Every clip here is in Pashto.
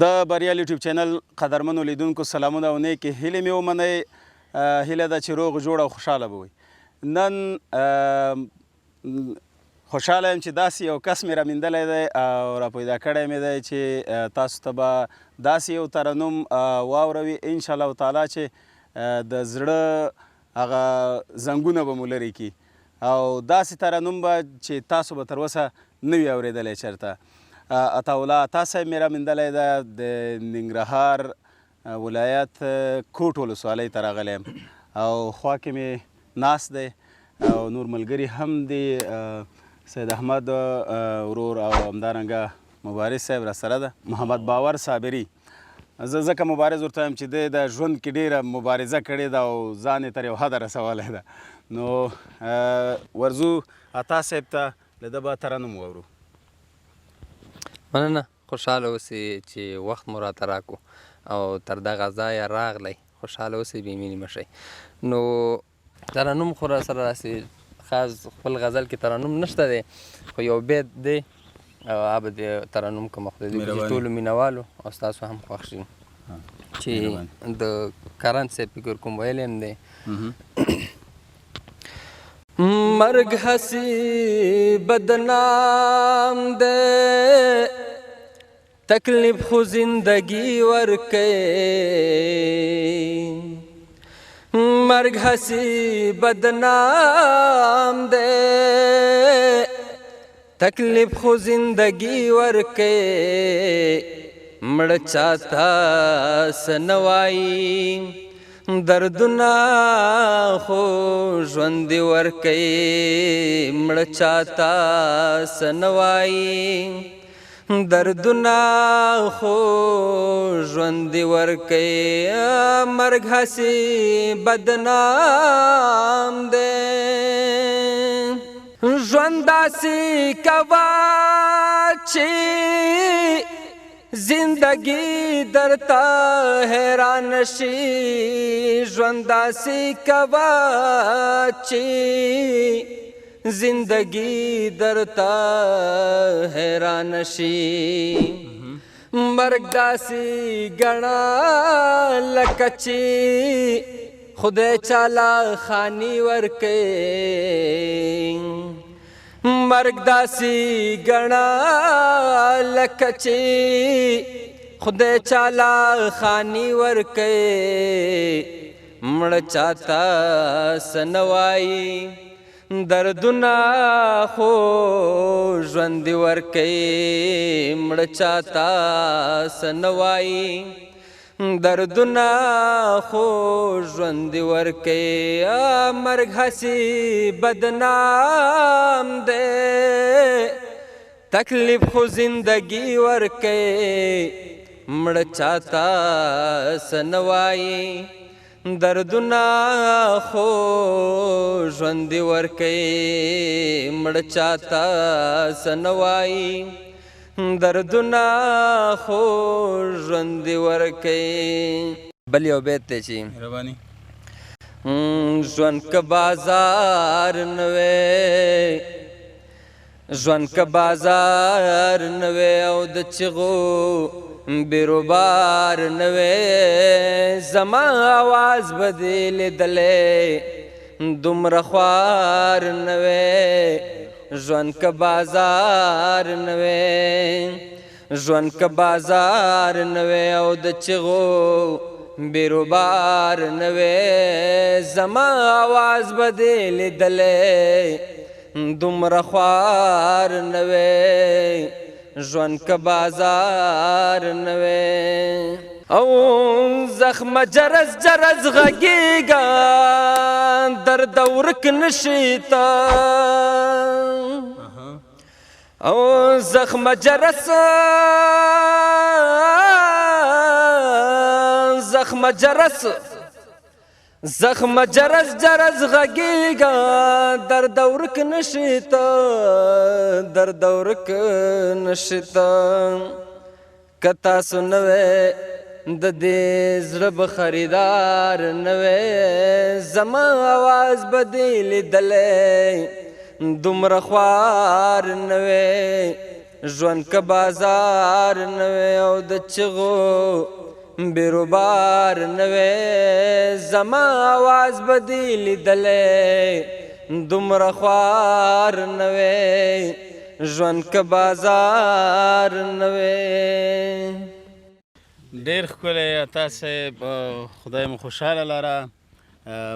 د بریال یوټیوب چینل قدرمنو لیدونکو سلامونه او نیکې هیلې مې ومنئ. هیله ده چې روغ جوړ او خوشحاله به وئ. نن خوشحاله یم چې داسې یو کس مې رامیندلی دی او راپیدا کړی مې دی چې تاسو ته به داسې یو ترنم واوروي انشاءالله تعالی چې د زړه هغه زنګونه به مو لرې کړي او داسې ترنم به چې تاسو به تر اوسه نه وي اورېدلی چېرته. عطاالله عطا صاحب مې رامیندلی ده د ننګرهار ولایت کوټ ولسوالۍ ته راغلی یم او خوا کې مې ناست دی او نور ملګري هم دي، سید احمد ورور او همدارنګه مبارز صاحب راسره ده، محمد باور صابري. زه ځکه مبارز ورته وایم چې دی د ژوند کې ډېره مبارزه کړې ده او ځان یې تر یو حده رسولی ده. نو ورځو عطا صاحب ته له ده به ترنم واورو. مننه، خوشحاله اوسئ چې وخت مو راته راکړو او تر دغه ځایه راغلی. خوشحاله اوسئ، بې مینې مه شئ. نو ترنم خو راسره داسې خاص خپل غزل کې ترنم نشته دی، خو یو بیت دی او هغه به د ترنم کومه خدای دې وکړي چې ټولو مینوالو او ستاسو هم خوښ شي چې د کرن صاحب فکر کوم ویلی هم دی. مرگ ہنسی بدنام دے تکلیف خو زندگی ورکے، مرگ ہنسی بدنام دے تکلیف خو زندگی ورکے، مڑ چاہتا سنوائی دردنا خو ژوند ورکئ، مړ چاته سنوائی دردنا خو ژوند ورکئ، مرګ هسې بدنام دی، ژوند داسې کوه چې زندگی درتا حیران شي، ژوند داسې کوه چې زندگی درتا حیران شي، مرګ داسې ګڼه لکه چې خدای چاله خاني ورکوي، مرگ داسی گنا لکه چې خدای چالا خانی ورکے، مړ چاته سنوائی دردنا خو ژوند ورکے، مړ چاته سنوائی دردنا خو ژوند ورکے، مرگ ہسی بدنام دے تکلیف خو زندگی ورکے، مڑ چاہتا سنوائی دردنا خو ژوند ورکے، مڑ چاہتا سنوائی دردنا خو ژوند ورکئ. بل یو بیت دی چې ژوند که بازار نه وی، ژوند که بازار نه وی او د چغو بیروبار نه وی، زما آواز به دې لیدلی دومره خوار نه وی، ژوند که بازار نه وی، ژوند که بازار نه وی او د چغو بیروبار نه وی، زما آواز به دې لیدلی دومره خوار نه وی، ژوند که بازار نه وی. او زخم جرس جرس غږیږه درد ورک نشي تا، او زخم جرس زخم جرس زخم جرس جرس غږیږه درد ورک نشي تا، درد ورک نشي تا، که تاسو نه وی د دې زړه به خریدار نه وی، زما آواز به دې لیدلی دومره خوار نه وی، ژوند که بازار نوی او د چغو بیروبار نوی زما آواز بدی لیدلی دومره خوار نوی ژوند که بازار نوی. ډېر ښکلی تاسې خدای مو خوشحاله لره.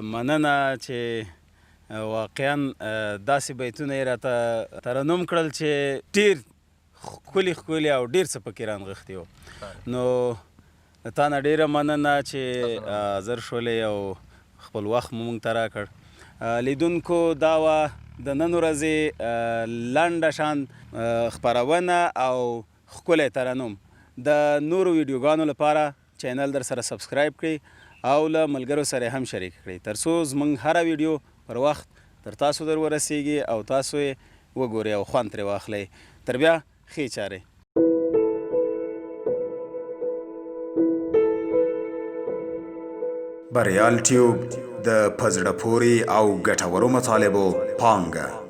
مننه چې واقعا داسې بیتونه یې راته ترنم کړل چې ډېر ښکلي ښکلي او ډېر څه پکې رانغښتي وو. نو تا نه ډېره مننه چې حاضر شولې او خپل وخت مو موږ ته راکړ. لیدونکو دا وه د نن ورځې لنډه شان خپرونه او ښکلی ترنم. د نورو ویډیوګانو لپاره چینل در سره سبسکرایب کړئ او له ملګرو سره هم شریک کړئ تر څو زموږ هره ویډیو پر وخت تر تاسو در ورسیږي او تاسو یې وګورئ او خوند ترې واخلئ. تر بیا ښې چارې. بریال ټیوب د په زړه پورې او ګټورو مطالبو پانګه.